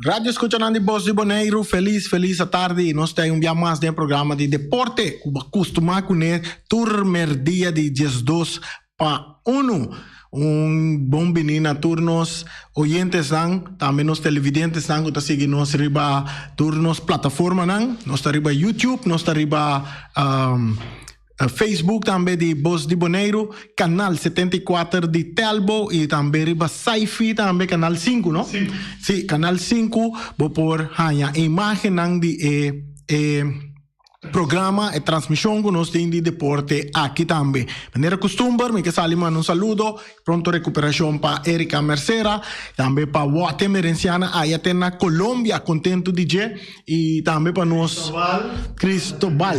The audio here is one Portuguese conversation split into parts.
Radio escuchando Voz de Bonaire, feliz a tarde. Nós temos dia mais de programa de deporte. Cuba costuma com turmer dia de 12 para 1. Bom menino a turnos oyentes também nos televidentes que estão seguindo nos riba turnos plataforma nós está riba YouTube, nós está riba Facebook também de Voz de Bonaire, canal 74 de Telbo e também riba Saifi também canal 5, não? Sim, canal 5 vou pôr a imagem de programa e transmissão que nós temos de deporte aqui também. De maneira costume, me que salima um saludo, pronto recuperação para Erika Mercera, também para Wate Merenciana, aí até na Colômbia, contento de dia, e também para nós, Cristobal,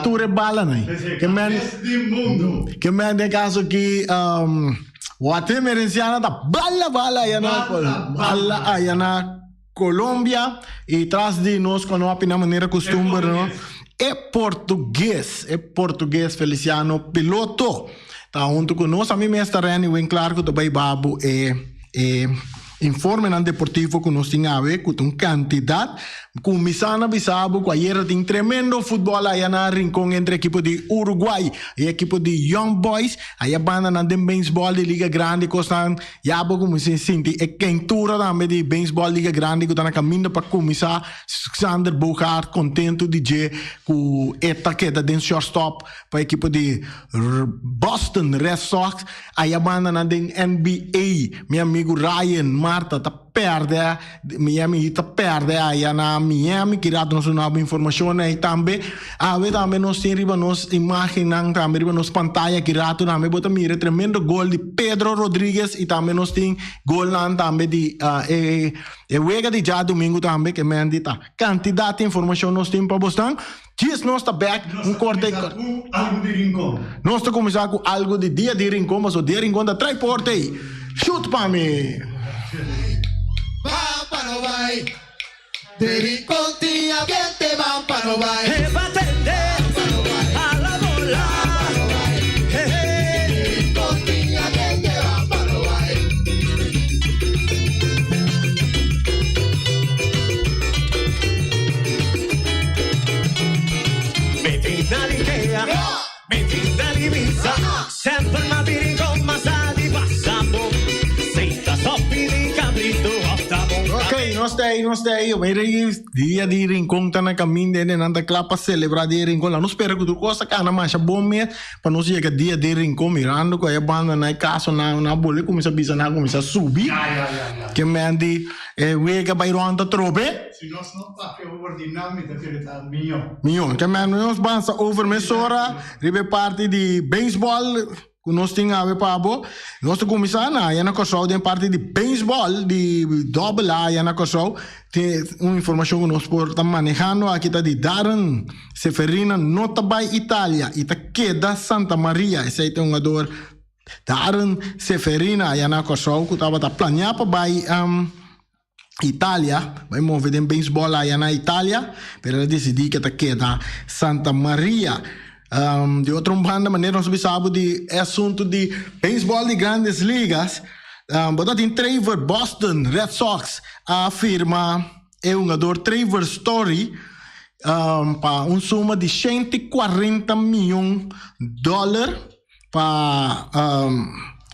tu rebala, né? Que me de caso aqui, Wate Merenciana da bala, aí na Colômbia e traz de nós com uma maneira costume é português Feliciano piloto tá junto com nós a mim mestre Reni bem claro que também babu informe no deportivo que nós temos a ver com quantidade com Misana Bisabo, que ayer tem tremendo futebol aí na rincão entre a equipe de Uruguai e a equipe de Young Boys, aí a banda na de beisebol de Liga Grande, que estão, já como se sente, é quentura também de beisebol Liga Grande, que está na caminho para começar, Sander Bogaert, contento de dizer, com esta queda de shortstop para a equipe de Boston Red Sox, aí a banda na de NBA, meu amigo Ryan Marta, tá perde, Miami tá perde aí na Miami, que dá nos uma informação aí também, também nós temos nos imaginam também nos pantalla que dá também bota mira tremendo gol de Pedro Rodrigues e também nós tem gol também de Wega de já domingo também que me andita quantidade de informação nós temos para bostan. Diz nós está back um corte algo de rincão. Nós está começar com algo de dia de rincão, mas o dia de rincão da trai porte aí. Shoot para mim. Vampa no vai, de rincón tía bien te vampa no vai. Va a tender a la bola. De rincón tía bien te vampa no vai. Metina di Ikea, metina di Ibiza, sempre una di rincón ma sa di passamo. Senta soppi di cabrito. Ok, nós está aí, dia de rincão tá na caminho de nanda clapa celebrar dia de rincão lá, nós espera que tu coisa cara mais bom mesmo, para nós chegar dia de rincão mirando com a banda na casa na bolha começa a pisar, começa a subir, que me andi wega vai ronda trobe, se nós não tá que over dinâmica que tá milhão, que me nós vamos over mesora, ribe parte de beisebol. Nós temos a ver para nós começamos a na corsão de parte de beisebol de double A na corsão tem uma informação que nós estamos manejando aqui tá de Darren Seferina nota by Itália e tá queda Santa Maria esse aí tem um jogador Darren Seferina na corsão que estava planeado para Itália, vai mover em beisebol lá na Itália, mas ela decidiu que tá queda Santa Maria. De outra maneira, nós sabemos de assunto de beisebol de grandes ligas. Botar em Trevor Boston Red Sox afirma um jogador Trevor Story para suma de 140 milhões de dólares para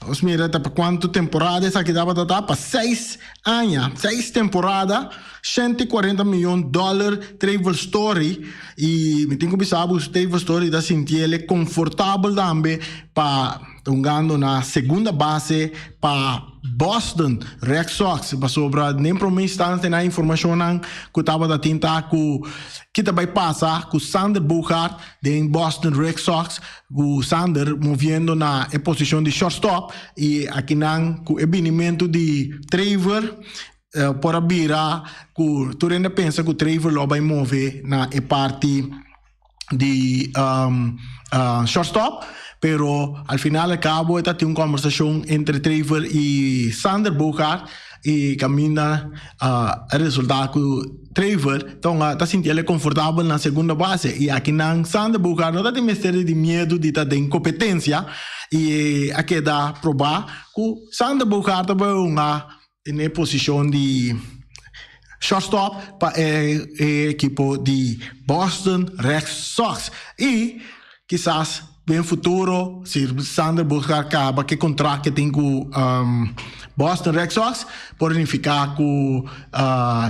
os mira para quanto temporada essa aqui dava para 6 anos, 6 temporadas, 140 milhões de dólares Trevor Story e me tenho que saber o Trevor Story da sentir ele confortável também para jogando na segunda base para Boston Red Sox para sobra nem para um instante na informação que estava da tinta que também passa com Sander Bogaert de Boston Red Sox o Sander movendo na posição de shortstop e aqui com o evenimento de Trevor por a bira que tu ainda pensa que o Trevor lo vai mover na parte de shortstop pero al final al cabo esta tiene una conversación entre Trevor y Sander Bogaert e camina el resultado que Trevor está sintiendo confortável na segunda base e aqui na Sander Bogaert não tem mistério de medo de estar de incompetência e aqui dá provar que Sander Bogaert é uma na posição de shortstop para o equipo de Boston Red Sox. E, quizás, bem futuro, se Sander buscar acaba que contrato que tem com Boston Red Sox, podem ficar com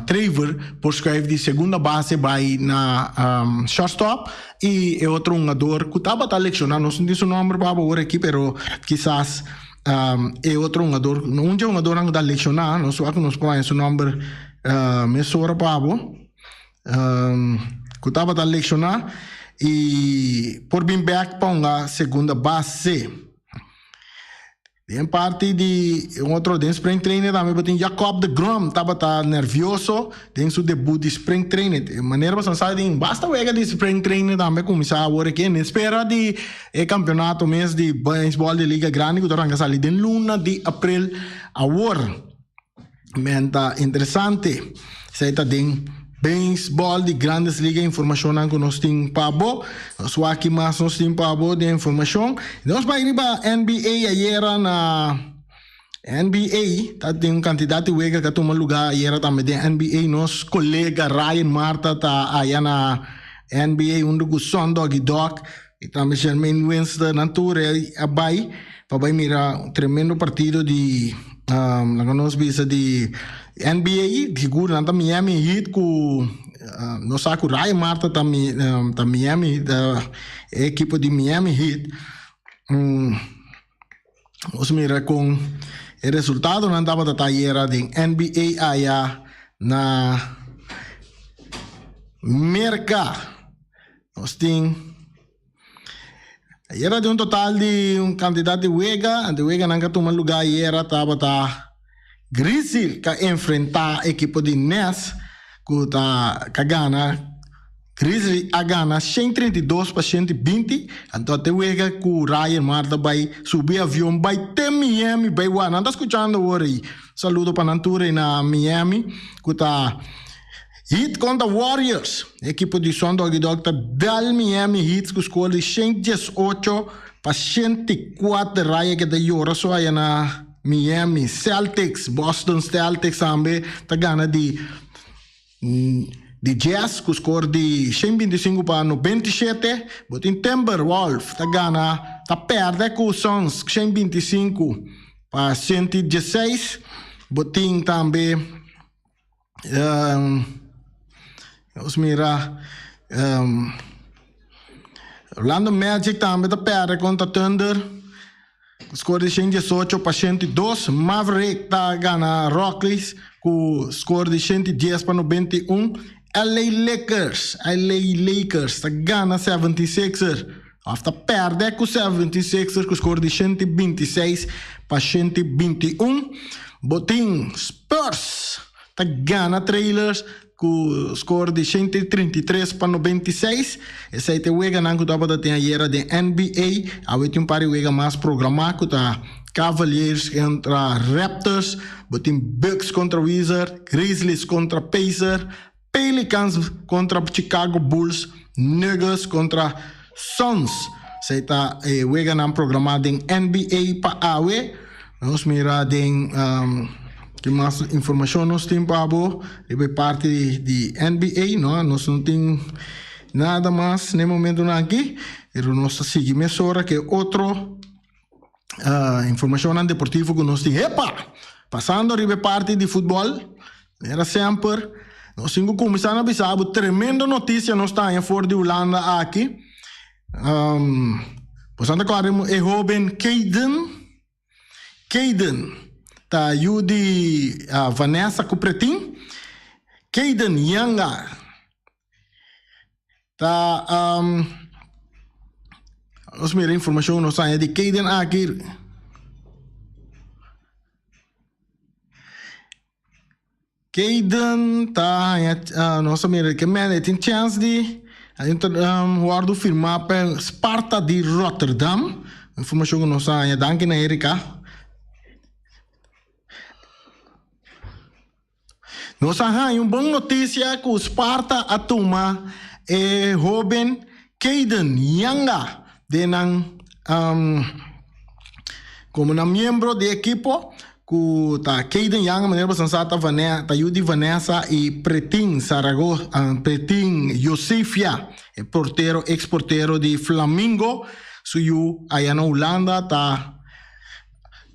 Trevor, por escrever de segunda base, vai na shortstop, e é outro jogador que estava a lecionar, não sei o nome para agora aqui, mas quizás é outro jogador, um jogador que está a lecionar, não sei que nos põe esse nome, mesora para que estava a lecionar, e por vir back para a segunda base. Em parte de outro de spring training também tem Jacob deGrom estava nervioso em seu debut de spring training. De maneira bastante basta ver de spring training também começar agora aqui na espera de campeonato mês de beisebol de liga grande que torna sair de luna de abril agora. Menta interessante. Sei tá den beisebol de grandes ligas, informação que nós temos para bo, nós aqui mais nós temos para bo de informação. Nós vai ir para NBA ayer na NBA, tá tem candidato wega que toma lugar ayer também de NBA, nosso colega Ryan Marta tá aí na NBA onde o Sondog Doc e também Jermaine Winston Nature abai para mirar um tremendo partido de nós visa de NBA de seguro na Miami Heat com nós saco Ryan Marta também da Miami da equipe de Miami Heat nós mira com o resultado não dava da tarefa de NBA aí na mercado nós tem era de total de candidato de Wega não toma lugar e era estava Grizzly que enfrentar a equipe de Nets que gana Grizzly a gana 132 para 120 então até Wega que o Ryan Marta vai subir avião vai ter Miami vai lá não está escutando hoje saludo para Natura na Miami que está Heat contra Warriors. Equipe de Sondog Doctor dal Miami Heat com score de 118 para 104 raya que da Yora só aí na Miami Celtics, Boston Celtics também tá ganha de Jazz com score de 125 para 97. Botin Timberwolves tá ganha tá perde com Suns 125 para 116. Botin também vamos mirar Orlando Magic também tá perde contra Thunder score de 118 para 102 Maverick tá ganha Rockies com score de 110 para 91 LA Lakers tá ganha 76ers after perde com 76ers com score de 126 para 121 Botin Spurs tá ganha Trailers com score de 133 para 96. Esse aí tem o Wega não que estava da era de NBA. Aí tem um par de Wega mais programado tá Cavaliers contra Raptors, botem Bucks contra Wizards, Grizzlies contra Pacers, Pelicans contra Chicago Bulls, Nuggets contra Suns. Esse aí tá Wega não programado em NBA para AWE. Vamos mirar em que mais informação nós temos para de parte de NBA, não? Nós não temos nada mais no momento aqui. Pero nós seguimos agora que outro informação deportiva que nós temos. Epa! Passando de parte de futebol, era sempre nós temos começando a avisar tremenda notícia nós está em fora de Holanda aqui. Passando agora é jovem Caden tá Yudi Vanessa Cupretin Caden Yanga tá vamos mirar a informação não sai de Caden aqui Caden tá nossa mira que man tem chance de guardo firmar para Sparta de Rotterdam informação não sai danke na Erika. Nós arranjamos uma boa notícia que o Sparta atuma é jovem Caden Yanga como membro do equipo ku ta Kaden Yang maneira sensata Vanessa ta Yudi Vanessa e Pretin Saragossa Pretin Josefia e portero ex portero di Flamengo suyu ayana Holanda ta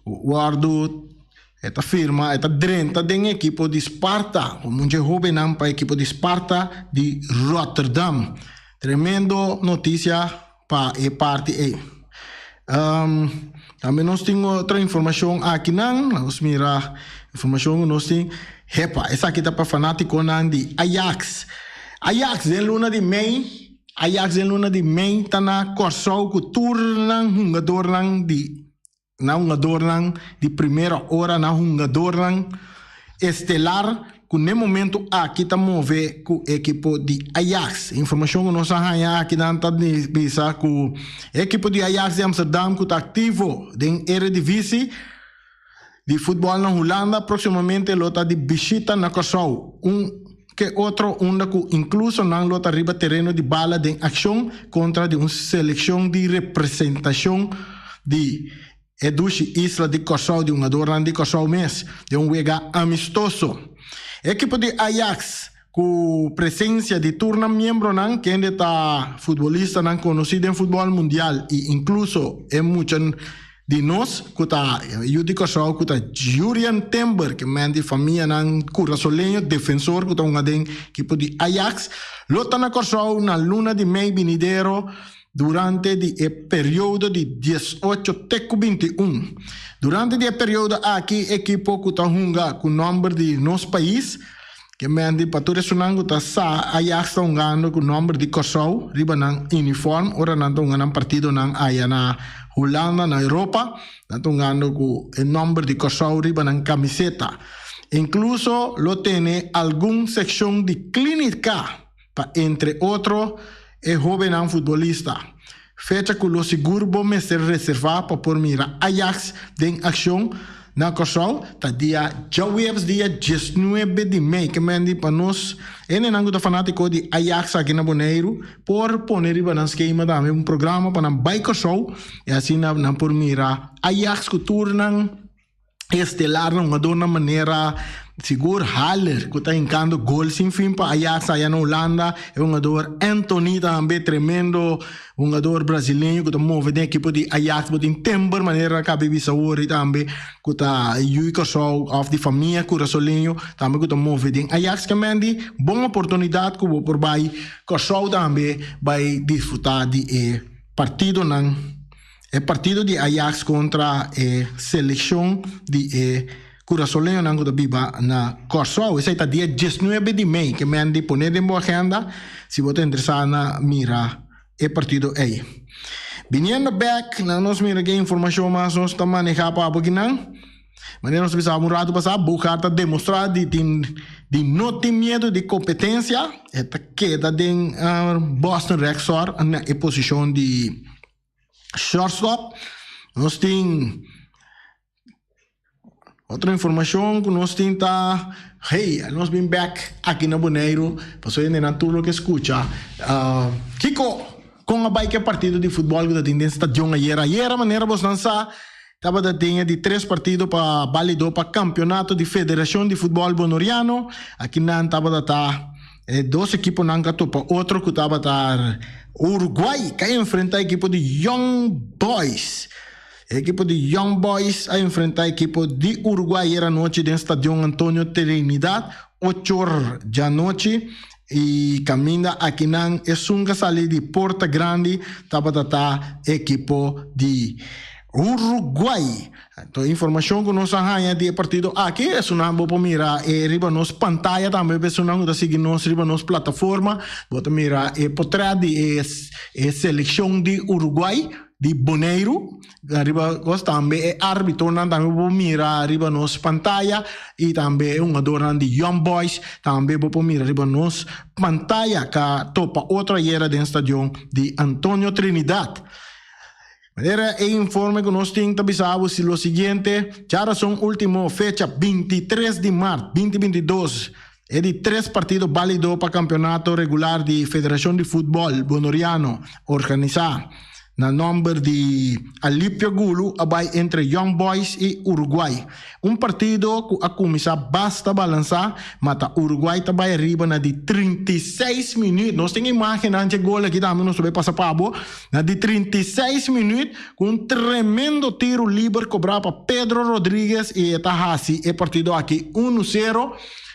guardo esta firma esta drenta den equipo di Sparta un jovem nam pa equipo di Sparta di Rotterdam. Tremendo notícia para a parte aí. Também nós temos outra informação aqui, nós mira informação nós temos. Hepa, essa aqui tá para fanático de Ajax. Ajax em luna de Mei, Ajax em luna de Mei tá na Corsol que torna jogador de primeira hora na jogador estelar. No momento aqui está mover com o equipo de Ajax. Informação que nós temos aqui dentro de bisa que o equipo de Ajax de Amsterdam que está ativo em Eredivisie de futebol na Holanda. Proximamente ele está de visita na Kosovo. Que outro onde que incluso não lota arriba terreno de bala de ação contra de uma seleção de representação de Edushi Isla de Kosovo de um jogador de Kosovo mês de um jogo amistoso. Equipo de Ajax, com presença de turno membro, que é futebolista conhecido em futebol mundial, e incluso é muitos de nós, que está Yudi Kosovo, que está Julian Timber, que é de família curaçolenho, defensor, que está equipo de Ajax, lota na Kosovo na luna de Mei venidero, durante o período de 18-21. Durante o período aqui, a equipe que está jogando com o nome de nosso país, que é para todos os que está Ajax está jogando com o nome de Kosovo, riba ng uniforme, ora não está jogando partido na Holanda, na Europa, está jogando com o nome de Kosovo, riba ng camiseta. Incluso lo tiene alguma secção de clínica, entre outros, é jovem futebolista. Fecha que o seguro vai ser reservado para por mirar Ajax em ação na Kosovo. Tá dia 19 de Mei, que me para nós, não é fanático de Ajax aqui na Bonaire, por poner no esquema da um programa para na Kosovo, e assim na por mirar Ajax que tornam estelar numa dona maneira seguro Haller que está encando gol sem fim para Ajax aí na Holanda é um jogador Anthony também tremendo um jogador brasileiro que está movendo a equipe de Ajax mas em tempo maneira que a bebisa hoje também que está Yuiko Show of de família curaçolenho também que está movendo em Ajax que mande boa oportunidade que por vai Kosovo também vai desfrutar de partido não é partido de Ajax contra a seleção de Curaçolenho nango da biba na Kosovo. Esse é dia 19 de Mei que me ande poner em boa agenda se você interessar na mira é partido aí. Viniendo back na nós mira que informação mais nós está manejando para aboginan. Mas nós precisamos um rato passar buscar para demonstrar de não ter medo de competência. Esta queda de Boston Red Sox na posição de shortstop. Nós temos outra informação que nós temos nós bem back aqui na Bonaire, pessoas ainda tudo que escuta. Kiko, com a bike partido de futebol que tem dentro do estadião ayer maneira você lançar, estava da tinha de 3 partidos para válido para campeonato de Federação de Futebol Bonoriano, aqui não estava da 2 equipos não para outro que estava da Uruguai, que enfrenta a equipe de Young Boys. A equipe de Young Boys a enfrentar a equipe de Uruguai era noite no estádio Antônio Trinidad, 8 horas da noite. E caminha aqui não é sunga salir de Porta Grande, estava a equipe de Uruguai. Então, a informação que nós temos de partido aqui é uma boa mira riba nos pantalla também pessoal que seguir nos riba nos plataforma, bota mira por trás de seleção de Uruguai de Bonaire, arriba também é árbitro, também vou mirar arriba nos pantalla e também um jogador de Young Boys, também vou mirar arriba nos pantalla que topa outra era do estádio de Antônio Trinidad. Era el informe que nós temos avisado se o seguinte, já são última fecha 23 de março 2022, é de 3 partidos válidos para campeonato regular de Federação de Futebol Bonoriano organizar. na number de Alipio Gulu abai entre Young Boys e Uruguai. Partido que a começar basta balançar, mas a Uruguai também arriba na de 36 minutos. Nós temos imagem antes gol aqui também, nós vamos passar para na de 36 minutos, com tremendo tiro livre cobrado para Pedro Rodrigues e Tahasi. E partido aqui 1-0.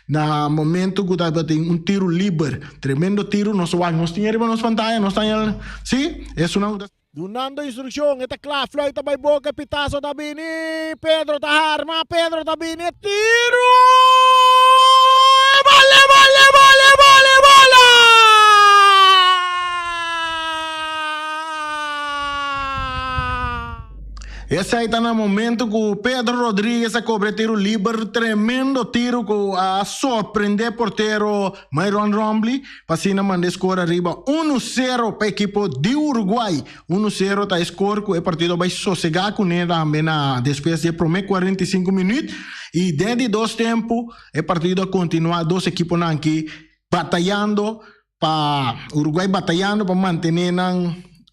Na momento que tem tiro livre, tremendo tiro, nós tínhamos arriba nas pantallas, nós tínhamos, sim, é uma... Donando instrução, esta clave, flauta by boca, pitazo Tabini, Pedro Taharma, Pedro Tabini, tiro! Bola! Esse aí está no momento que o Pedro Rodrigues a cobre tiro livre, tremendo tiro que a surpreender porteiro Myron Rombley, passina manda score arriba 1-0 para a equipe de Uruguai. 1-0 está score que o partido vai sossegar com ele também na depois de prometer 45 minutos e dentro de 2 tempos o partido continua 2 equipes aqui batalhando para Uruguai batalhando para manter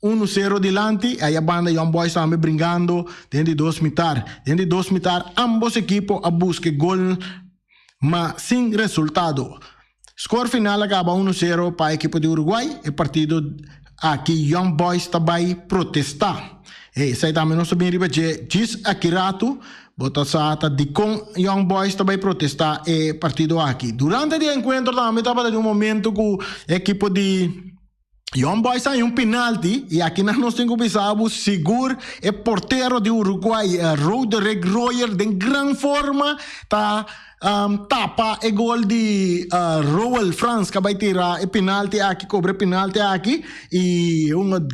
1-0 dilante, aí a banda Young Boys também brincando dentro de 2 metades. Dentro de 2 metades, ambos equipos a buscar gol, mas sem resultado. Score final acaba 1-0 para a equipe de Uruguai. E partido aqui Young Boys também protestar. Isso aí também não sabia repetir. Diz Akirato, botasata de com Young Boys também protestar e partido aqui. Durante o encontro também estava em momento que a equipe de Young Boys tem penalti e aqui nós temos que pensar seguro é porteiro de Uruguai Roderick Royer de grande forma tá tapa e gol de Roel Franz que vai tirar e penalti aqui cobre penalti aqui e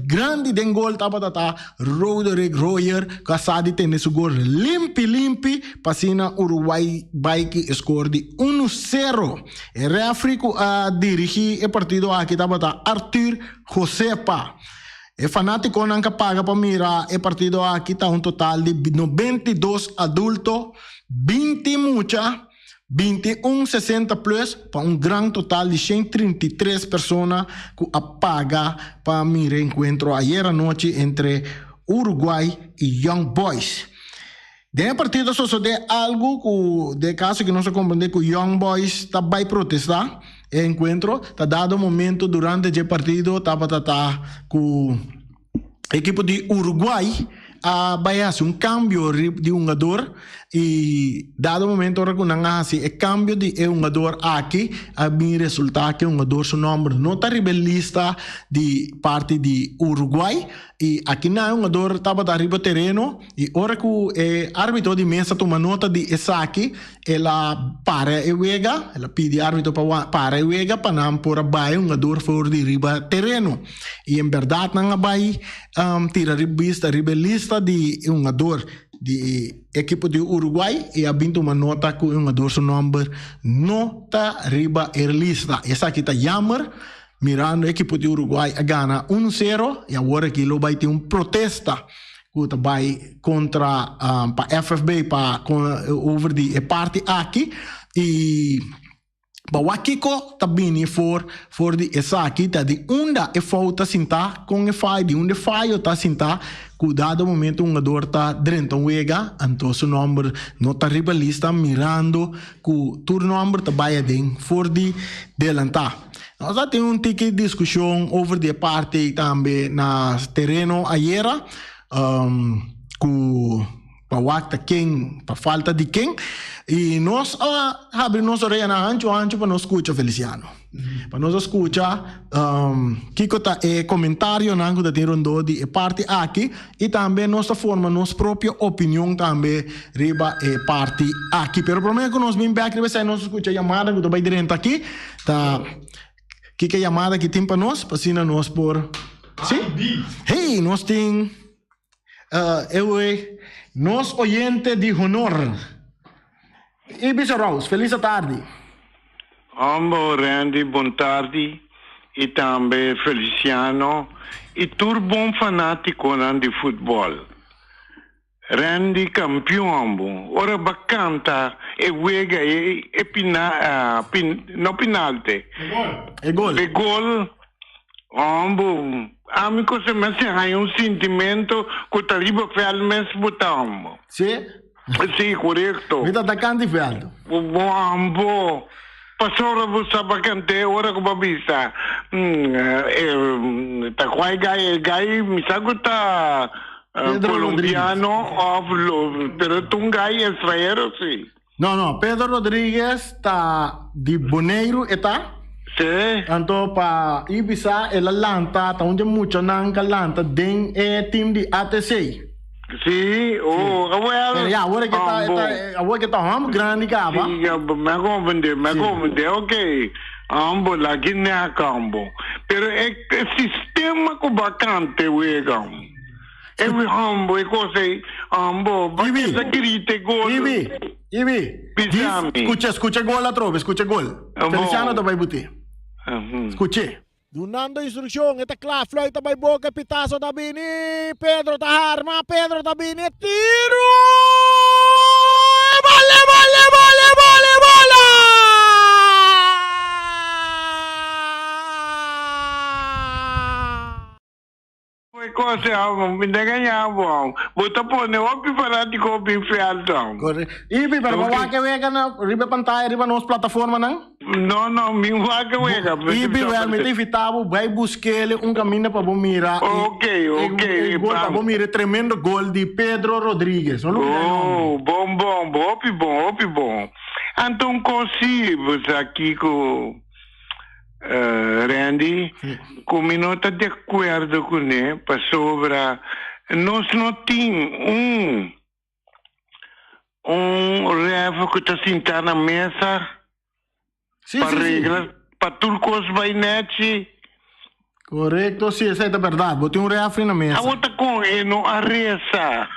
grande de gol tapa Roderick Royer que sabe ter esse gol limpi passina Uruguai vai que score de 1-0 e reafrico a dirigir o partido aqui tapa Arthur Josepa. E fanático não paga para mirar o partido aqui está total de 92 adultos, 20 mucha, 21 60 plus, para grande total de 133 pessoas que paga para mirar encontro ayer à noite entre Uruguai e Young Boys. De partido sucede algo que, de caso que não se compreende que Young Boys também protestar o encontro, está dado momento durante o partido, estava com a equipe de Uruguai vai fazer cambio de jogador e dado momento que não hace o cambio de jogador aqui a bem resultado que o jogador seu nome não está lista de parte de Uruguai e aqui não é jogador estava arriba terreno e hora que o árbitro de mesa toma nota de aqui ela para e wega ela pede árbitro para e wega para não por vai jogador fora de riba terreno e em verdade não vai tira ribista lista de jogador de equipe de Uruguai e ha vinto uma nota que o jogador seu nome não está riba lista. Essa aqui está jammer mirando a equipe de Uruguai a ganhar 1-0 e agora que ele vai ter protesta que vai contra para FFB para over de parte aqui e Bawa Kiko tabini for di esaki tadi unda e falta sinta com e fai di unde fai ta sinta ku dado momento um jogador ta dentro wega anto su number no ta ribalista mirando ku tur number ta baia den for di delanta. Nós já tem ticket discussão over de parte também na terreno aiera ku pawakta quem pa falta de quem e nós abrimos nossa orelha na ancho para nós escutar Feliciano para nós escutar Kiko tá comentário na angu da tirondo de parte aqui e também nossa forma nossa própria opinião também riba parte aqui pero problema que nós bem back riba sai nós escuta chamada que vai direto aqui tá que chamada que tem para nós passina nós por sim hey nós tem nós oyente de honor Ibiza Rose, feliz tarde. Ambo Randy, buon tardi. E também Feliciano. E tur bom fanático di football. Randy campião ambo. Ora bacanta e wega no penalti. E gol. E gol. Ambo, amico se me se hai un sentimento que tá riba fel mes botamo. Sì? Sì, corretto. Vita attaccante fialdo. Ambo. Pasora vo sabacante ora ko babisa. Ta kwai gai mi saguta Pedro colombiano pero tu gai extranjero sì. No, Pedro Rodriguez tá de Boneiro eta. Sì. Anto pa Ibiza e l'Atlanta, ta onde mucho nan Atlanta den team di ATC. Sì, well. Ya, agora que tá ramo grande capa. Sì, me convende, ok. Ambo la Guinea cambo. Pero è sistema co bacante wegam. E we ambo e cose ambo, Ibi. perché grite gol. Ibi. Pisami. Escucha gol la trove, escucha gol. Bom. Feliciano tá vai buti. Escuche. Donando instruksyon, ita Clafloy tabay boca pitaso tabini, Pedro Taharma, Pedro tabini, tiro! Bola! Cose ambo, mi ganhavo. Bota pone opi parati ko bin fialdo. Corre. Ibi, pero Okay. okay. Waka na riba pantalla, riba nos plataforma nang. No, mi vaga wega. Ibi, well, me te fitavo, vai busquele un caminho para bomira. Ok. Gol para bomira, tremendo gol de Pedro Rodrigues. Oh, bom, opi bom. Então, consigo aqui com Randy, come não está de acordo com ele, para sobre nós não temos ref que está sentado na mesa para regras, para turcos bainete. Correcto, sí, esa es la verdad. Bote un refri na mesa. A outra com ele não arresa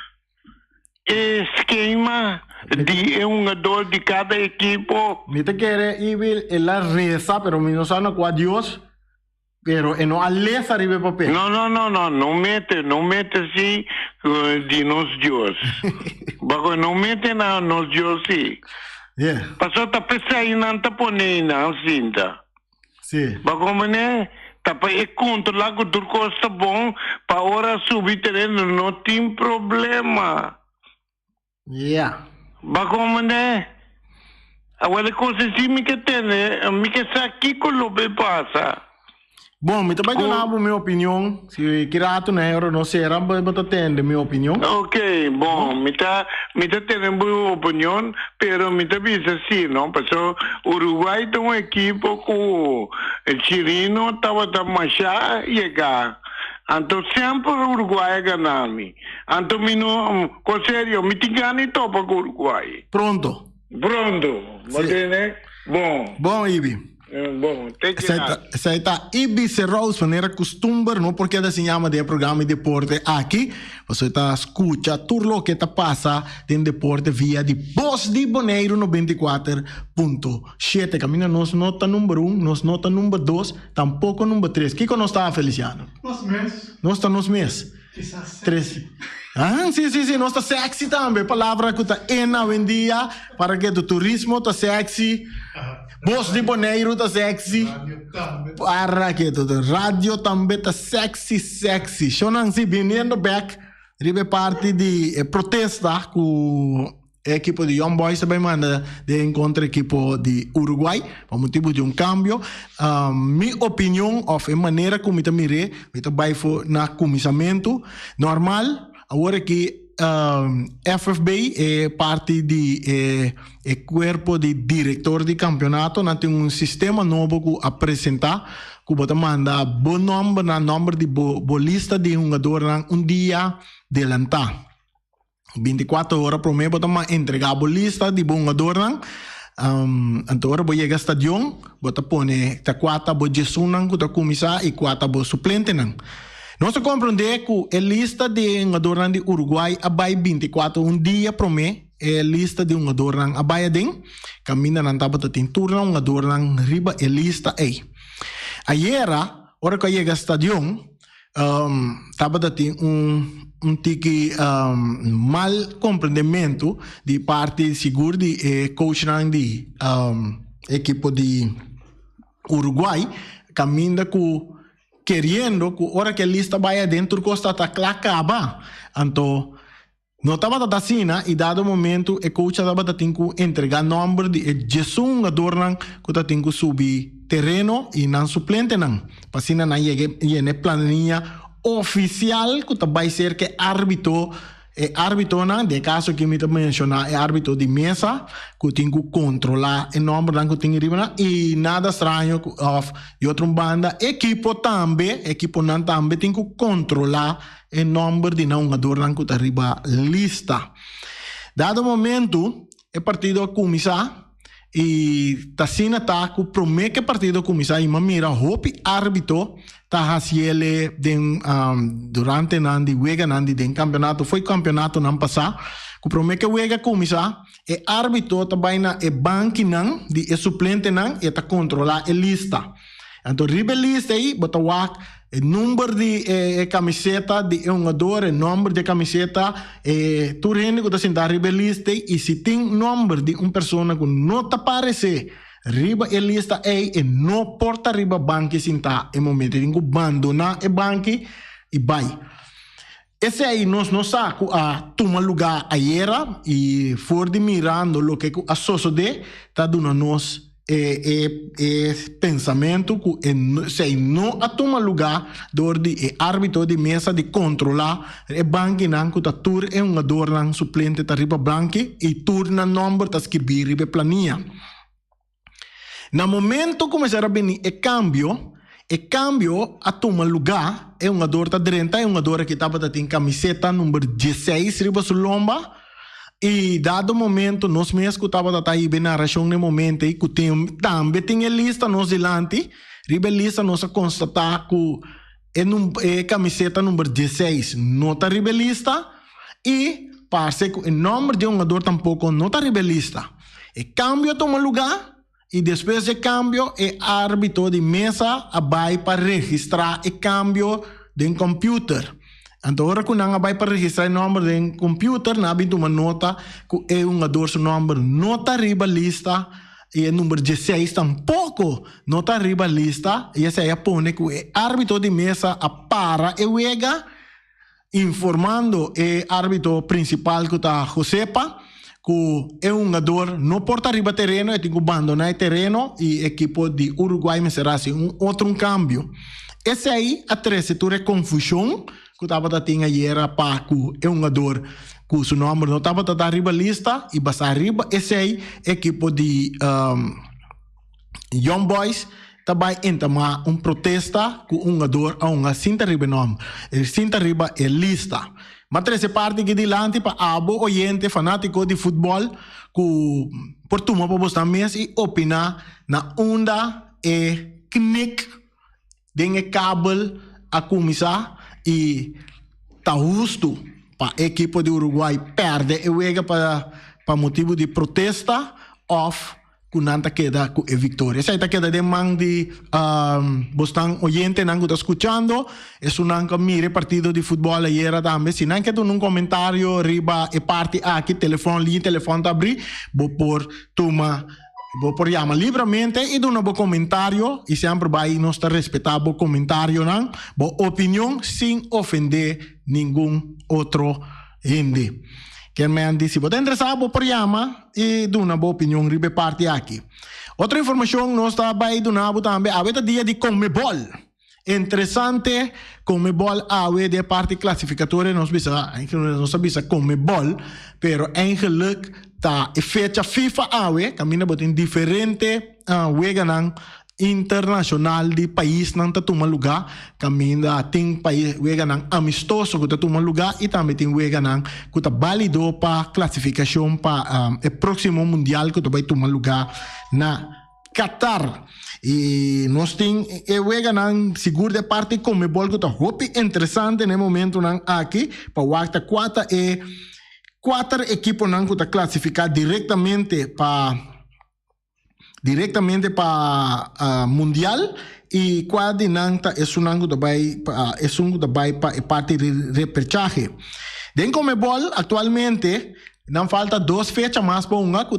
esquema de um jogador de cada equipo. Me te quiere Ibi, la reza, pero mi no sabe cuál Dios, pero no aleza ribe papel. Não mete assim de nos Deus. Bago não mete na nos Deus sim. Yeah, Passou tá pensando aí não tá ponendo na cinta. sí. Bago mané tá para é controlar que o turco está bom para hora subir terreno não tem problema. Yeah. Bago mané agora coisa assim me que tem, me que aqui com o que passa. Bom, me também dar minha opinião. Se kirato na euro não será, mas atende minha opinião. Ok, bom, me tá tendo boa opinião, pero me tá diz assim, não? Porque Uruguai tem uma equipe com Chirino tava da Machá chegar. Então sempre o Uruguai ganha-me. Então me não, com sério, me te ganha topa com o Uruguai. Pronto. Pronto, né? Bom, Bom, Ibi. bom, tem que dar. Essa está Ibi Serraus, maneira costumbre, não porque da se chama de programa de deporte aqui. Você está escuta tudo o que está passa em deporte via de Voz de Boneiro 94.7. Caminho nos nota número 1, nos nota número 2, tampouco número 3. Que nós está, Feliciano? Nos meses, Nós está nos meses. quizás 13. Ah, sim, nós está sexy também. Palavra que está ena vendia para que o turismo está sexy. Voz de Boneiro está sexy. Radio también. Para que tudo. Radio também está sexy. Shonan si vindo back. Ribe parte de protesta com a equipe de Young Boys também manda de encontro equipe de Uruguai por motivo de cambio. Minha opinião of a maneira como eu mirei, eu vai na começamento normal. Agora que FFB é parte de corpo de diretor de campeonato, nós temos sistema novo que apresentar, que você manda bom número de bolista de jogador dia adelantar. 24 horas para mim, você entregar a bolista de jogador. Então, agora você chega ao estádio, você põe 4 bojesunan que você começar e 4 suplente. Nós compreendemos que a lista de jogadores de Uruguai abai 24 dia para mim, a lista de jogadores abai den, caminha na tábua tem turno jogador riba a lista aí. Ayer, hora que chega ao estádio, tábua tem tique mal compreendimento de parte seguro de coach de equipe de Uruguai, caminha com queriendo que ahora que a lista vaya dentro costa está acaba. Então, não estava da cena e dado momento e coach estava da tinku entregar número de Jesus adornan que tá tinku subir terreno e não suplente não. Pasina na yene planilha oficial que tá vai ser que árbitro não, de caso que me mencionar é árbitro de mesa que tem que controlar o número que tem arriba e nada estranho e outra banda equipo não também tem que controlar o número de não jogador que está arriba lista. Dado momento o partido começar e tá sina tá que promete que partido começar e mira hope árbitro tá haciele durante nandi wega nandi den campeonato foi campeonato não passar que promete que wega começar e árbitro tá vai na e banque não de e suplente não e tá controlar a lista então ribe lista aí bota wak o número de camiseta de um jogador, o número de camiseta, tu rende que está sentado riba lista e se tem número de uma pessoa que não te aparece riba a lista e não porta riba banque sentar em momento tem que abandonar o banque e vai. Esse aí nós não saco a tomar lugar ayer e for de mirando o que a sociedade está dando nós pensamento que se não a toma lugar do árbitro de mesa de controlar e banque não que tur é um jogador não suplente tá riba banque e turna número tá escrever riba planilha. No momento começar a venir e cambio a toma lugar é um jogador tá direita é um jogador que tava tem camiseta número 16 riba su lomba. E dado momento, nós me escutava da aí bem na narração no momento e que também tem a lista nos delante, riba lista nós constatar que é camiseta número 16 não está riba lista e parece que o nome de um jogador tampouco não está riba lista. E cambio toma lugar e depois de cambio é árbitro de mesa vai para registrar o cambio de um computer. Então, agora que não vai para registrar o número de computer, não vai uma nota que é um jogador seu número não está riba lista e o número 16 tampouco não está riba lista e essa aí põe que o árbitro de mesa para e wega informando o árbitro principal que está Josepa que é um jogador não porta riba terreno e tem que abandonar o terreno e a equipe de Uruguai me será assim outro cambio. Esse aí a terceira confusão que estava da tinha era para que é um jogador que seu nome não estava da riba lista e basta riba esse aí equipe de Young Boys também entamar protesta com um jogador a uma cinta riba nome cinta riba é lista mas essa parte que dilante para abo oyente fanático de futebol que por tomar para você mesmo e opinar na onda e knick den cabo a começar e tá justo para a equipe de Uruguai perde e wega para motivo de protesta off que não queda com a vitória. Essa está queda de man de bostan oyente não está escuchando es un anche mire partido de futebol ayer também se não queda um comentário riba e parte aqui telefone tá abrir por toma vou por chamar livremente e dar um bom comentário e sempre vai nós respeitar o comentário não boa opinião sem ofender nenhum outro gente que me diz se você interessado vou por chamar e dar uma boa opinião ribe parte aqui outra informação nós está vai dar também a dia de Conmebol interessante Conmebol awe de parte classificatória nós bisa Conmebol pero eigenlijk tá e fecha FIFA awe camina botin diferente weganang internacional de país não tá toma lugar camina tem país weganang amistoso que tá toma lugar e também tem weganang que tá válido para classificação para o próximo mundial que tá vai tomar lugar na Qatar e nós tem weganang seguro de parte Conmebol que tá hopi interessante no momento nang aqui para wakta quatro equipos não que classificar diretamente para mundial e quatro não é um vai para parte de repechaje. Dentro Conmebol atualmente não falta 2 fechas mais para uma que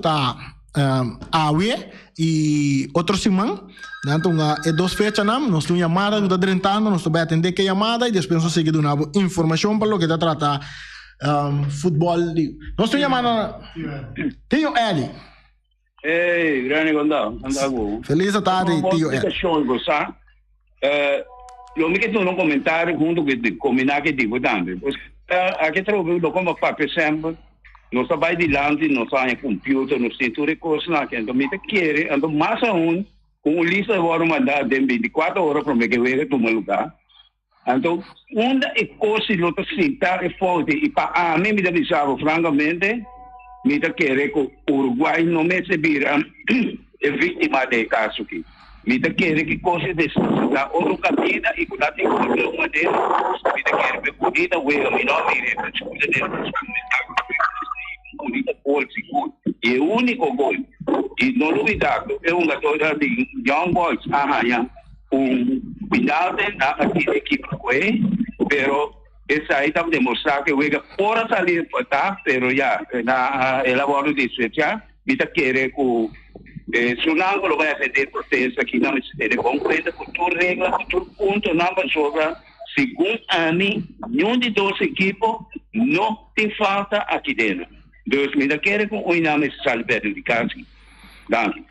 Awe e outro semana. Então, é 2 fechas, nós temos chamada, nós estamos tentando, nós estamos atendendo que chamada e depois nós seguimos dando informação para o que está tratando futebol. Nós estamos chamando Tio Eli. Ei, grande Gondão. Feliz tarde, Tio Eli. Eu me quedo num comentário junto com o combinar que digo também. Aqui trabalho como papel sempre. Nós vai de lante, nós temos computador, nós temos tudo coisa lá que então me quer, então mais com o lista agora mandar de 24 horas para me que veja tu lugar. Então, onde é coisa que eu sinta é forte e para a mim me avisava francamente, me quer que o Uruguai não me se vira é vítima de caso aqui. Me quer que coisa desse da outro caminho e quando tem uma dele, me quer que bonita o eu me não me é escuta dele. E o único gol, e não duvidado, é uma coisa de Young Boys, cuidado na equipe, pero essa aí está demonstrando que o Vega pode sair para tá, pero já na elaboro disso já, me tá querer que se não lo vai fazer protesto aqui não se compreende com toda regra, com todo ponto não vai jogar. Segundo a mim, nenhum de 2 equipes não tem falta aqui dentro. Dus me quer com o nome Salberto de Casi. Danke.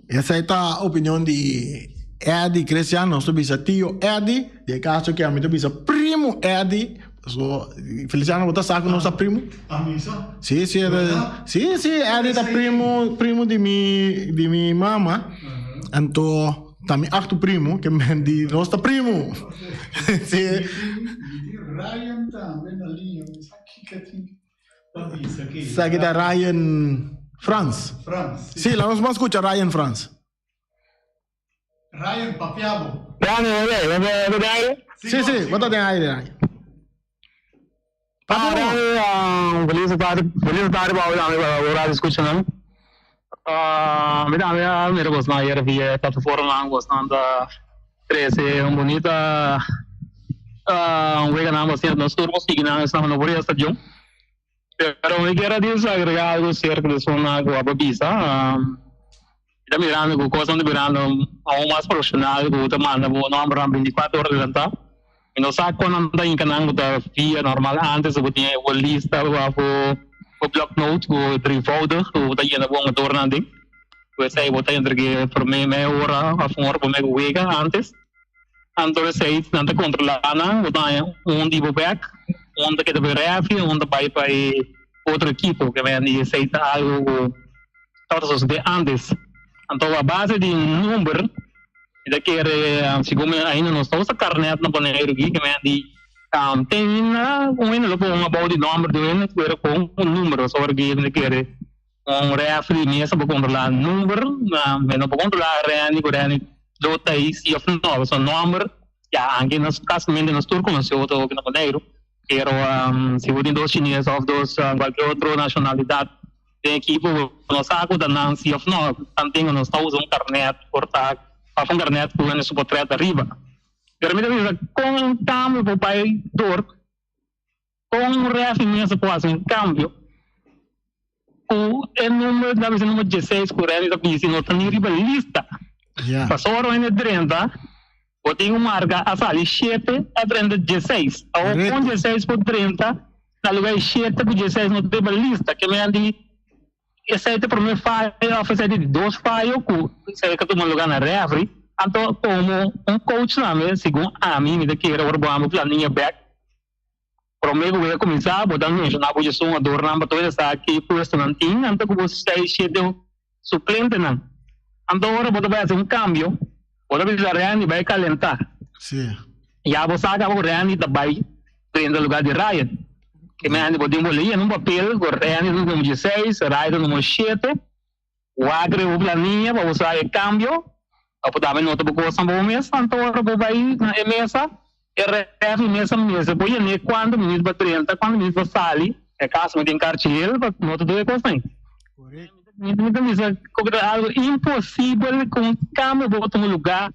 Essa é a opinião de Eddie Cristiano, nosso tio Eddie, de caso que a minha bisa primo Eddie. So, Feliciano, você sabe que nosso primo? A missa? Sim, Eddie é primo de minha mama. Então, também acto primo, que é de nosso primo. Sim. Ryan também na linha, mas aqui que tem. Sa kita Ryan France. Sí, la vamos a escuchar Ryan France. Ryan Papiabo. Sí, bota de aire. Feliz tarde para discussão. Mira, gosto na era via plataforma, gosto da 13, bonita. Wega na você nós turmos que na estamos no Boria Stadium. Pero me quero desagregar algo cerca de uma guababisa. Está mirando com coisa de mirando ao mais profissional, com o tamanho do número 24 horas de lançar. E não sabe quando anda em canal da via normal antes eu tinha o lista o block note o 3 folder o da ia na bom tornando. Eu sei botar entre que por meia hora a fora por meia wega antes. Então sei nada controlando, botar tipo back onde que deve reagir, onde vai para outro equipo que vem aceitar algo todos de antes. Então a base de número da que segundo ainda não está o carnet na panela aqui que vem de tem uma boa de número do ano que era com número sobre que quer reagir mesmo para controlar número, não para controlar reagir do país e afinal o número já aqui nos casos nos turcos não se outro que na panela. Pero se você tem 2 chineses ou 2 qualquer outra nacionalidade tem equipe no saco da Nancy of não também não está usando carnet portar para um carnet por ano suportar arriba. Permite dizer com um cambio para o país dor com reafirmação quase um cambio o número da vez número 16 correndo da piscina não está nem riba lista. Passou a hora em 30 eu tenho marca a sair 7 a 30 16. Ou com 16 por 30, na lugar 7 por 16 não tem lista. Que me andi, esse é o primeiro file, oferece de 2 files, que é que tu lugar na refri. Então, como um coach lá mesmo, segundo a mim, me daqui era o urbano, planinha back. Prometo que eu começar, botando no jornal, porque sou uma dor, não, mas toda essa aqui, por isso não tinha, então, como você está 7 suplente, não. Então, agora, você vai fazer cambio. Ora bisa Ryan vai calentar. Sim. Já você acaba o Ryan vai prender o lugar de Ryan. Que me ande podemos ler num papel o Ryan no número 16, Ryan no número 7. O agre o planinha para você fazer cambio. A poder também nota porque você não mês, então agora vai na mesa. RF mesa. Põe nem quando minuto para 30, quando minuto para sair. É caso me tem cartilha, nota do coisa. Correto. Então, isso é algo impossível com câmbio para um lugar.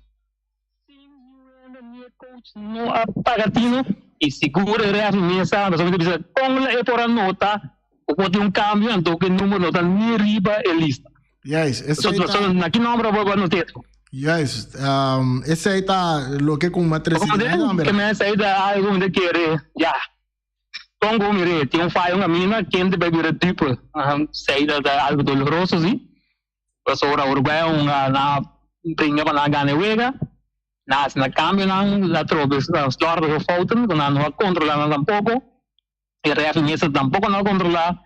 No pagatino e segura a mesa, mas você com é por a nota, ou pode cambio, então que número nota nem riba é lista. Yes, esse So aqui não vou no texto. yes, esse aí tá lo que com uma Como três que me saída algo de querer, já. Tongo mire, tem falho na mina, quem de beber tipo, saída da algo doloroso sim. Mas ora Uruguai na brinca para na ganha wega. Na cambio la trobe stordo che fouten non hanno controllato tampoco il ref messa tampoco non controlla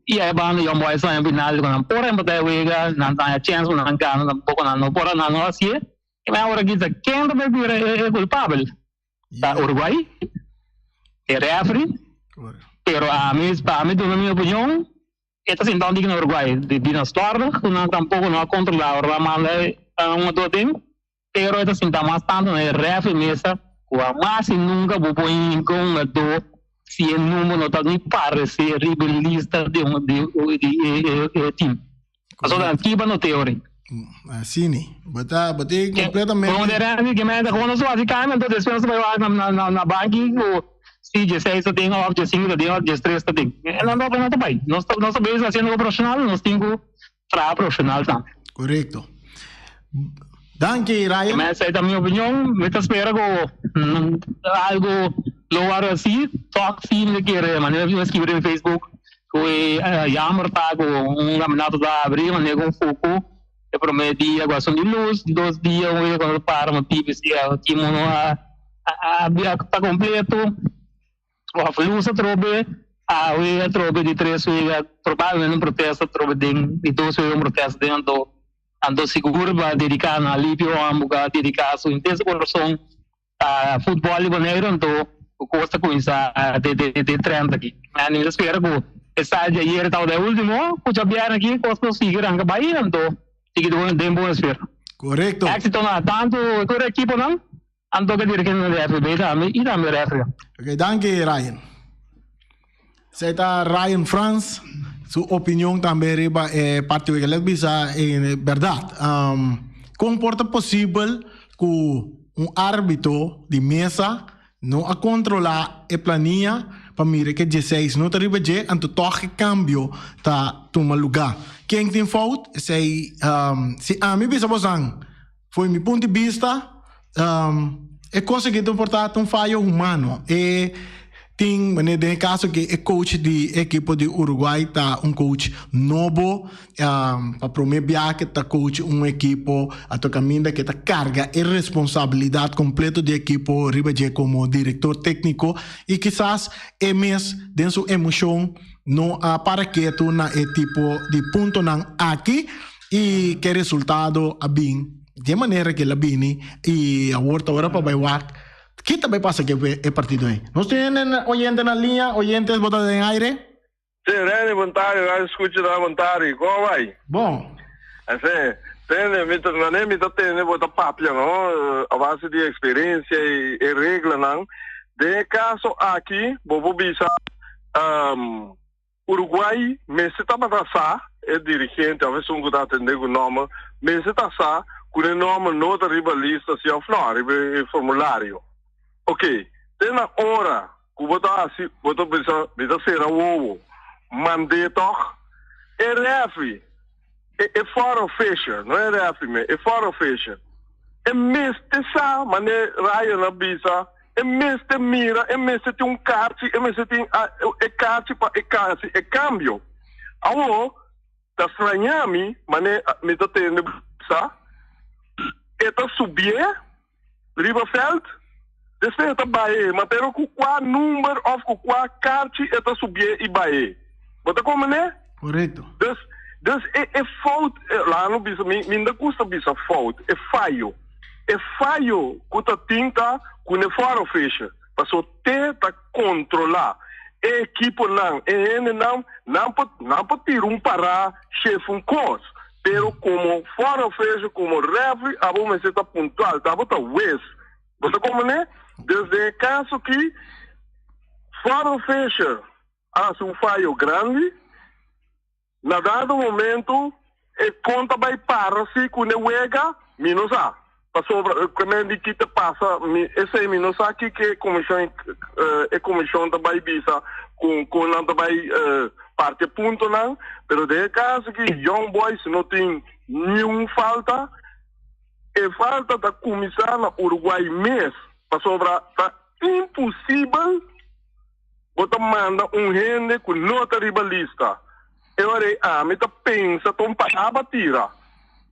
e ai bani io mai sai in finale con un po' rembo da wega non ha chance non hanno tampoco non por non lo si e ma ora che che deve dire è colpabile da Uruguay il referee però a me do mia opinione esta sin donde in Uruguay di na stordo non tampoco non controlla ora male un do tempo. Pero ito sinta mas tanto na ref mesa kung mas nunca bubuin kung ato si número no tal ni para ser ribelista de team. Então aqui ba no teoria. Assim, bota completamente. Como era que me da quando só assim cai, então depois vai lá na banking o se 16 tem ou 15 tem ou 13 tem. Não dá para também. Nós sabemos fazendo profissional, nós temos para profissional também. Correto. Danke, Ryan. Mas essa é a minha opinião. Eu espero que algo lower assim, talk sim que é, mas eu escrevi no Facebook que jammer tá com caminhada da abrir, mas com foco. Eu prometi agora são de luz, 2 dias eu quando para uma pipa se aqui mono a tá completo. O luz a trobe, a trobe de 3 provavelmente um protesto trobe de 2 um protesto dentro. Ando seguro para dedicar na alívio a muga dedicar sua intensa coração a futebol brasileiro então o costa com isso de trend aqui mas eu espero que essa já era tal da último o já vieram aqui costa seguir anga Bahia então fique de boa espera correto éxito na tanto toda a equipe não ando que dirigir no FB e da minha referência ok danke Ryan está Ryan France su opinião também riba parte que ele bisa é verdade comporta possível que árbitro de mesa não a controlar a planilha para mirar que 16 não arriba je anto toque cambio tá toma lugar quem tem fault se a mim bisa bosang foi meu ponto de vista é conseguir comportar falho humano tem, mas no caso que é coach de equipe de Uruguai tá coach novo para promover que tá coach equipe a tocar caminho que tá carga e responsabilidade completa de equipe ribeje como diretor técnico e quizás é mesmo de sua emoção não para que tu na tipo de ponto não aqui e que resultado a bem de maneira que la bini e a hora para bailar. ¿Qué también pasa que el partido ahí? ¿No tienen oyentes en la línea? ¿Oyentes botados en aire? Sí, René, Montari, la escucho de Montari. ¿Cómo va? Bom. Así, me tiene bota papia, ¿no? A base de experiencia y regla, ¿no? De caso aquí, bobo bisa, Uruguay, me se está matando, el dirigente, a veces un gusta atender con nombre, me se está con el nombre no te arriba lista, si no, arriba el formulario. Ok, tem na hora que você precisa ser o mandei toch é referee é fora official não é referee é fora official é mesmo essa maneira Ryan na bisa é mesmo mira é mesmo tem carte é mesmo tem carte para carte é cambio alô da estranhami maneira me tá tendo bisa é tá subir Riverveld Desde que Bahia, mas pero com qual número ou com qual carte está subir e Bahia. Você como né? Correto. Dus é fout, lá no bisa, ainda custa bisa fout, é falho. É falho que tá tinta com o fora fecha, para só ter tá controlar. É equipe não pode ter para chefe course. Pero como fora fecha, como refri, a bom mas está pontual, tá bota west. Você como né? Desde o caso que fora fecha há um falho grande, na dado momento, conta vai para-se com o wega, menos a. Passou, como é que te passa, esse é menos aqui que a comissão também visa, com não vai parte punto não, pero de caso que Young Boys não tem nenhum falta, e falta da comissão na Uruguai mês, para sobrar, tá impossível você manda gente com nota ribalista. E ora, me tá pensa, tom para batira,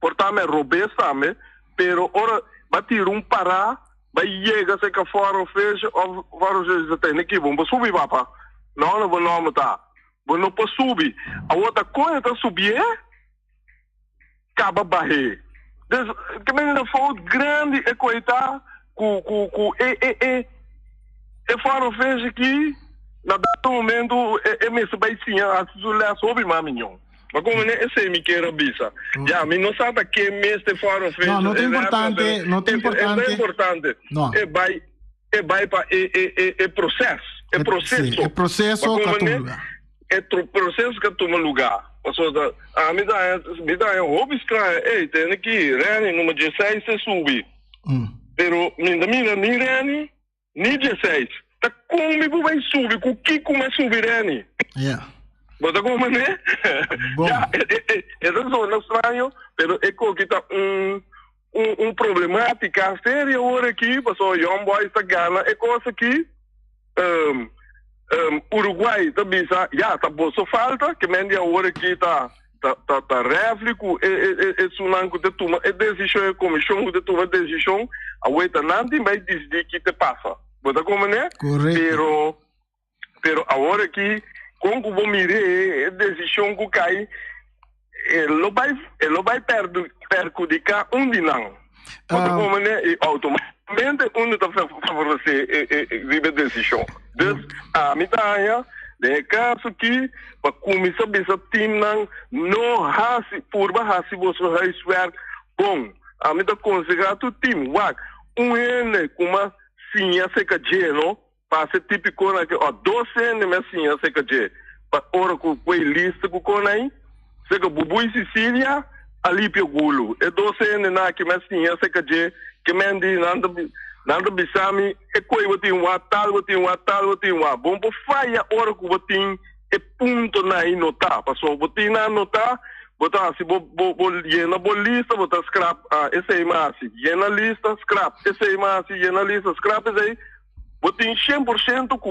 portanto, é robês também, pero ora, batir pará, vai chegar se que fora fecha, ou fora fecha tem aqui, vamos subir, papa. Não vamos tá. Não pode subir. A outra coisa tá subir, acaba barrer. Que ainda foi grande e coitado, fora fecha aqui, na dado momento, me vai sim, a zulé sobre maminhão. Mas como é esse me quer bisa. Já, me não sabe que mês de fora fecha. Não é importante, não é importante. É importante. Não. Vai para o processo. É processo. Sim, é processo que toma lugar. É processo que toma lugar. Me dá um hobby estranho. Ei, tem aqui, Reni, número 16, você sube. Pero, nem Reni, nem 16. Tá como vai subir? Com que começa a subir, Reni? Yeah. Você como é? Essa zona estranho, pero é que tá problemática séria agora aqui, passou Young Boys está ganhando, é coisa que Uruguai também já tá boa falta, que mende agora aqui tá refleco, sunanco de toma, decisão, comissão de toma decisão, a outra não tem mais decidir que te passa. Você como é? Correto. Pero agora aqui quando vou mirar a decisão que cai, ele vai perjudicar de não. Como é automaticamente está favorecer a decisão. Então, a mitad de caso que para começar a time não hasi purba hasi você vai bom. A mitad conseguir tu time, ele como sim a seca gelo. Passa típico na que 12 meses assim, sei que para ora com a lista com conai, sei que bubu e Sicília ali pio gulo. E 12 na que mais assim, sei que mendi nanda bisami e coi botin wa tal bom por faia ora com botin e ponto na inota, passou botin na nota, botar se bo llena lista, botar scrap, esse aí mais, llena lista, scrap, esse aí mais, llena lista, scrap, esse aí botin 100% que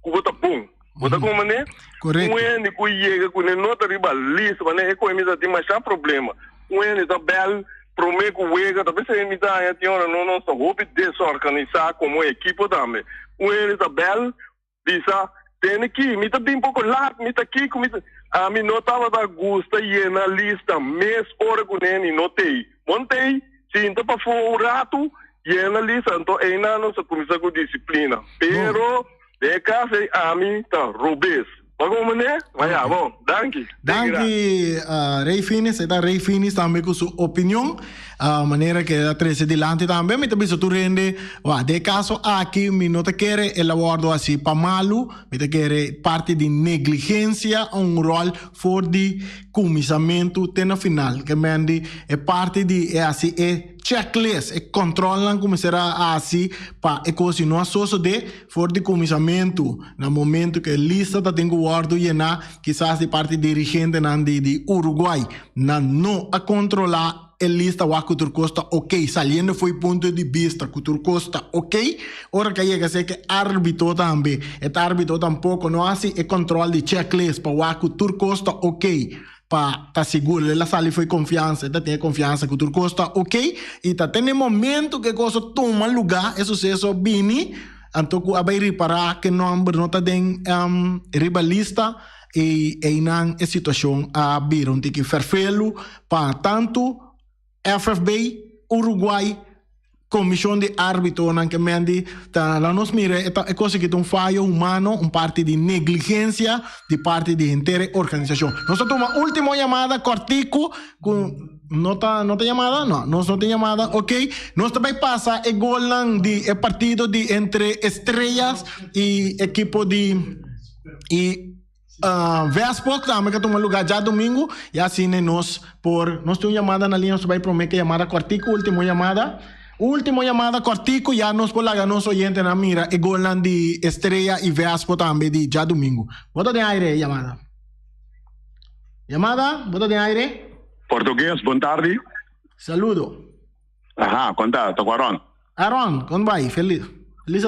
bota bom. Bota como né? Correto. Um ene que chega com nota ribalista, mas é com emisa tem mais problema. Um ene tá bel, promete que chega, talvez a emisa tem hora não só hobby desorganizar como equipe também. Um ene tá bel, diz tem aqui, me tá bem pouco lá, me tá aqui, a mim não tava da gusta e na lista mês hora com ele notei. Montei, se então para for rato e na lista, então ainda não se começa com disciplina. Pero de casa a mim tá robês. Como né? Vai bom, danke. Danke, Rei Finis, está Rei Finis também com sua opinião, maneira que a trece dilante também, me também se tu rende, de caso aqui, me não te quer el abordo assim para malo, me te quer parte de negligência, rol for de comissamento, tem na final, que me andi, é parte de, assim, checklist, controlam como será assim, para e coisa não associo de for de comissamento, no momento que a lista está tendo guardo e na, quizás de parte dirigente de Uruguai, não a controlar a lista o Couture Costa, ok, saliendo foi ponto de vista, Couture Costa, ok, ora que chega a ser que árbitro também, e árbitro tampouco não assim, é controle de checklist para o Couture Costa, ok, para estar seguro, ela sali foi confiança, ela tem confiança com o Costa, ok, e tá tem momento que coisa toma lugar, é sucesso bini, então que vai reparar que não tá den rivalista e não é situação a viram tem que ferfelo para tanto FFB, Uruguai, Comissão de Árbitro, que mendi, la nos mira, é coisa que tem fallo humano, parte de negligência de parte de inteira organização. Nós temos uma última chamada, cortico, com nota chamada? Não tem chamada, ok? Nós também passa o gol de partido de entre Estrelas e equipo de Vespoc também que toma lugar já domingo e assim nós temos chamada na linha, nós vai prometer chamada cortico, última chamada cortico, já nós por lá nosso oyente na mira e gol de Estrela e Vespo também de já domingo. Bota de aire chamada. Llamada, bota de aire. Português, boa tarde. Saludo. Aham, contato, Aaron. Aaron, como vai? Feliz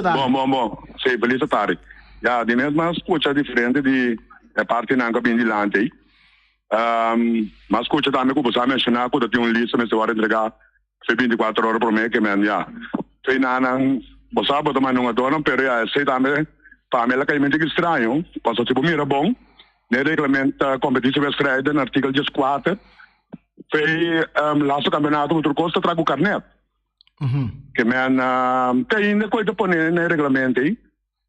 tarde. Bom. Sim, feliz tarde. Já, de mesma escuta diferente de parte não que bem dilante. Mas escuta também que você mencionar que tem lista, mas você vai entregar 24 horas por mês, que men, já. Sei não, você sabe também não adoro, pero já, sei também, para mim é que é muito estranho, posso tipo mira bom, no regulamento competição vesprada, no artigo 14, foi laço campeonato contra o Costa trago carnet. Que men, tem ainda coisa para no regulamento aí,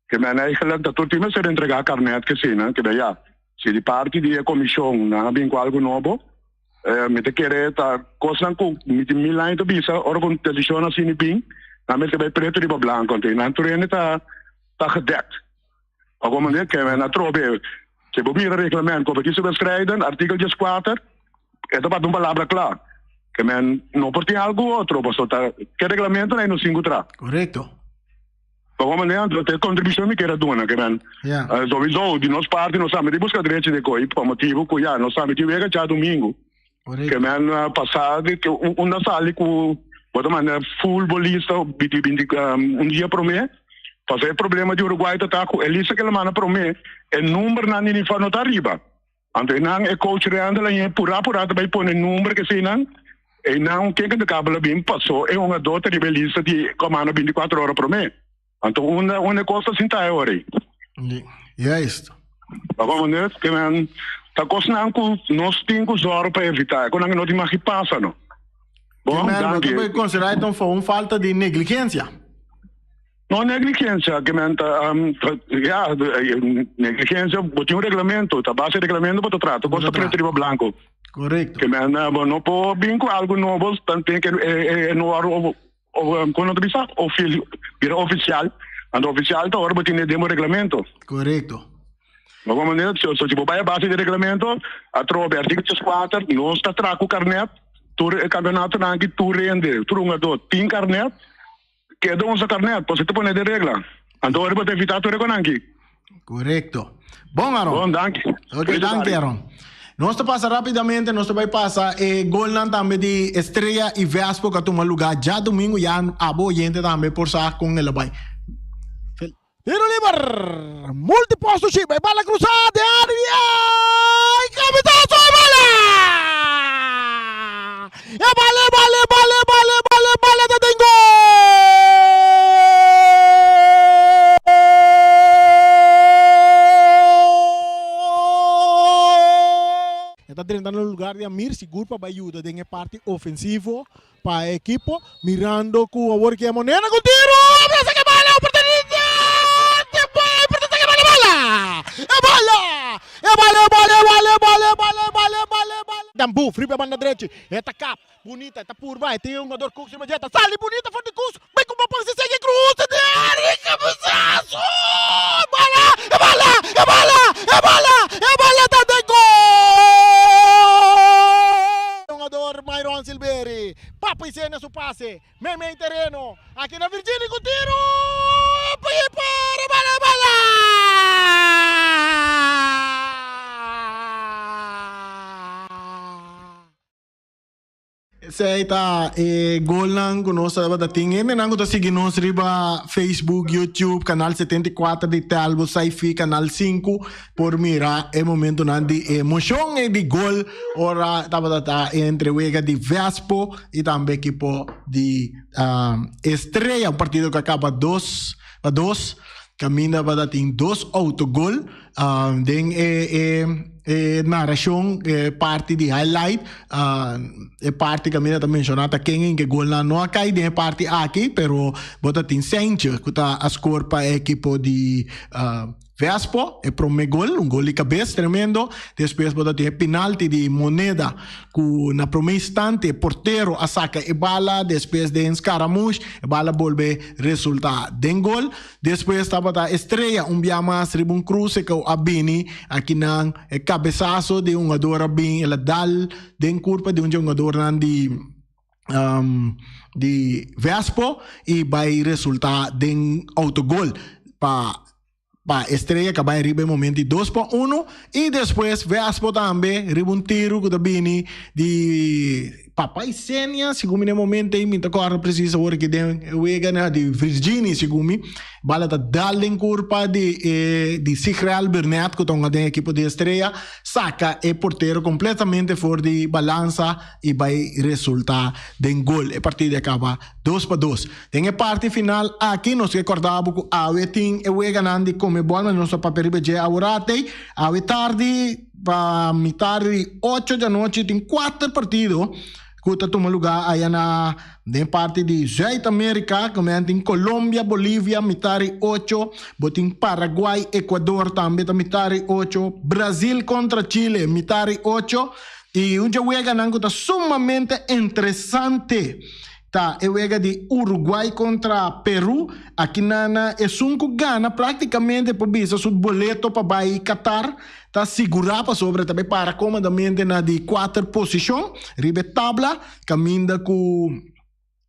que men é que da tudo time ser entregar carnet que sim, que daí já, se de parte de comissão, não bem com algo novo, me te querer tá coisa com me te milhões de bisa, ora com televisão assim bem, na me que vai preto de branco, tem na turene tá gedekt. Alguma maneira que na trobe, se você mira regulamento competição vesprada, artigo 14, é para uma palavra clara. Que men não pode ter algo outro, posso estar que regulamento não é no 5 tra. Correto. Alguma maneira tem contribuição me queira dona que men. Sowieso de nossa parte nós sabemos de buscar direito de coi por motivo que já nós sabemos de ver já domingo. Correto. Que men passado que uma sala com bota maneira futebolista dia por mês. Fazer problema de Uruguai tá com Elisa que ela manda por mês é número na ninguém faz nota arriba. Então não é coach reando lá é pura vai pôr número que se não e não quem que acaba bem passou é uma dota de beleza de comando 24 horas por mês. Então uma coisa assim tá hora aí. E é isso. Alguma maneira que man tá costando com nós temos horas para evitar quando não tem mais que passa não. Bom, você pode considerar então foi uma falta de negligência. Não negligência, que man negligência, botou um regulamento, tá base regulamento para tratar, costa preto e branco. Correto. Que man não pode vir com algo novo, tem que no ar quando tu bisa oficial, and oficial tá hora botar demo regulamento. Correto. De alguma maneira, se tipo vai a base de regulamento, a trobe artigo 14, não está traco carnet, tu campeonato não que tu rende, tu um adot, tem carnet. Que é onze carnet, pode te pôr de regla. Então, eu vou evitar tu reconanque. Correto. Bom, Aaron. Bom, danke. Ok, danke, Aaron. Nós te passa rapidamente, nós te vai passar gol também de Estrela e Vespo que toma lugar já domingo, já a boa gente também por sair com ele vai. Tiro livre, multiposto chip, bala cruzada de área, e capitazo, bala, de Dengo! Está tentando no lugar de Amir, seguro para ajuda de parte ofensivo para a equipe, mirando com a work que é Monena com tiro, abraça que bala, oportunidade, bala. Dambu, free para a banda direita, eta cap, bonita, eta por baixo, tem um jogador com cima direita, sale bonita, forte curso, vem com uma passe, segue cruz, de área, cabeçaço, bala, tá de gol! Jogador Myron Silveri, Papa e cena su passe, meme em terreno, aqui na Virgínia com tiro, para, Seita gol lang conosco da tinha menango to seguir nós riba Facebook, YouTube, canal 74 de Talbo, Saifi, canal 5 por mira é momento nan de emoção e de gol ora tava entre Wega de Vespo e também equipo de Estrela, um partido que acaba 2-2 caminha para ter 2 autogol den narração parte de highlight parte caminha também mencionada quem que gol não cai de parte aqui pero bota tem sente que tá a score para a equipe de Vespo é pro gol, gol de cabeça tremendo. Depois bota tem penalti de Moneda que na primeiro instante porteiro a saca e bala, depois de escaramuche e bala volve resultado den gol. Depois estava a Estrela bia mais ribun cruze que a Bini aqui na cabeçaço de jogador bem ela dal den curva de jogador de Vespo e vai resultar den autogol para para Estrella que vai arriba em momento 2-1 e depois Vespo também arriba um tiro que também de Papai Senia, segundo no momento aí, me corre precisa agora que o Egana de Virginia, segundo bala da Dalen curpa de Sigreal Burnett, que estão na equipe de Estrella, saca o porteiro completamente fora de balança e vai resultar de um gol. A partida acaba 2-2. Tem a parte final aqui, nós recordamos que a Wetin e o Eganandi come bola, mas nosso papel é já agora a tarde, para metade 8 da noite, tem 4 partidos. Que toma lugar aí na parte de América, como em Colômbia, Bolívia, metade 8, botem Paraguai, Equador também, metade 8, Brasil contra Chile, metade 8, e um jogo que está sumamente interessante. Tá, eu de Uruguai contra Peru, aqui na Esunco Gana, praticamente por isso, o boleto para ir Qatar, tá segurado sobre também para comandamento na de 4 posição, ribe tabla, caminha com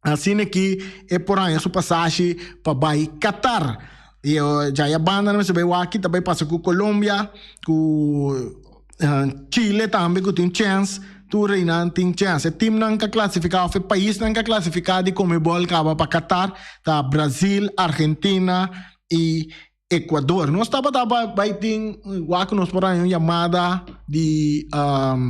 assim aqui, é por aí, essa passagem para ir Qatar. E já a banda, não se vê aqui, também passa com Colômbia, com Chile também, que tem chance, tu reinan tem chance. O time não classificado, o país não classificado como bola acaba para Qatar, tá Brasil, Argentina e Equador. Nós vai ter nós por aí uma chamada de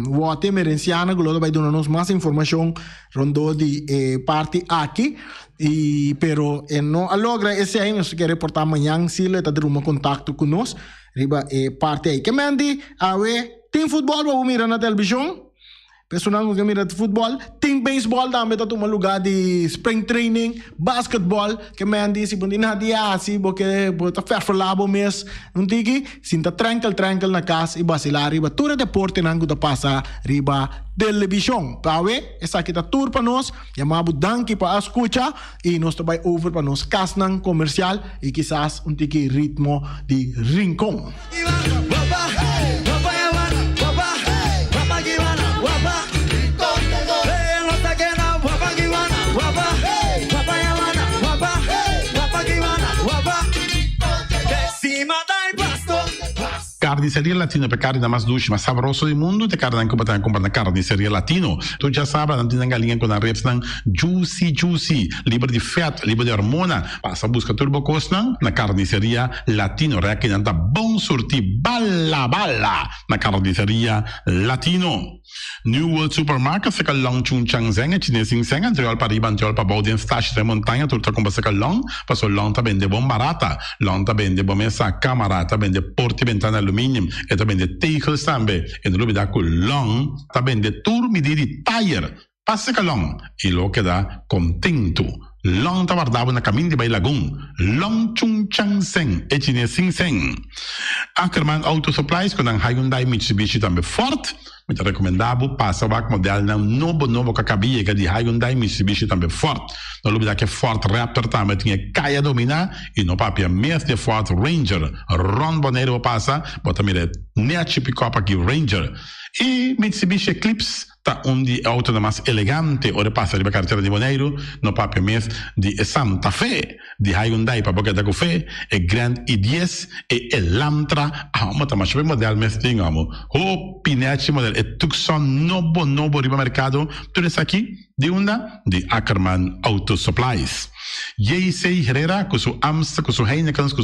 voto emergenciana, que vai dar-nos mais informação rondo de parte aqui. E pero não alogra esse aí nós quer reportar amanhã se ele está dando um contato conosco. Riba parte aí. Que mandi tem futebol para mirar na televisão. Personal que mira de futebol, tem beisebol também, tá tomando lugar de spring training, basketball, que me andi se bom na dia assim, porque tá ferro labo mês, não tigi, sinta tranquil na casa e vacilar riba toda deporte nango da passa riba televisão. Pawe, essa aqui tá tour para nós, chamamos danke para escutar e nós também over para nós casnan comercial e quizás um tigi ritmo de rincón. Carnicería Latino per carne mais dulce, mais saboroso do mundo, te carne comprar na Carnicería Latino. Tu já sabe, não tem galinha com a reps não juicy, livre de fat, livre de hormona. Passa a buscar turbo costa na Carnicería Latino, que não tá bom sortir bala na Carnicería Latino. New World Supermarket se long chung chang zeng e chinês sing seng anterior para riba anterior para baudien stash de montanha turta com se long passo long tá vende bom barata long tá vende bom essa câmara tá vende porte ventana alumínio e tá vende teicels também e no lugar da long tá vende tour medida tire passa que long e lo que dá contento. Long tá guardava na caminho de Bay Lagoon. Long chung chang seng e chinês sing seng. Ackerman Auto Supplies com a Hyundai Mitsubishi também forte. Muito recomendável, passa o modelo novo que acabia de Hyundai Mitsubishi também forte. No lugar que Ford Raptor também tinha caia dominar e no papel mesmo de Ford Ranger. Ron Bonero passa, bota mira nea pick-up aqui Ranger. E Mitsubishi Eclipse tá onde a auto mais elegante ora passa de carteira de Boneiro no papel mesmo de Santa Fe de Hyundai para boca da café e Grand i10 e Elantra mas também o modelo mesmo tem o Pinete modelo e Tucson novo riba mercado tudo isso aqui de onda de Ackerman Auto Supplies. J.C. Herrera com seu Amstel com seu Heineken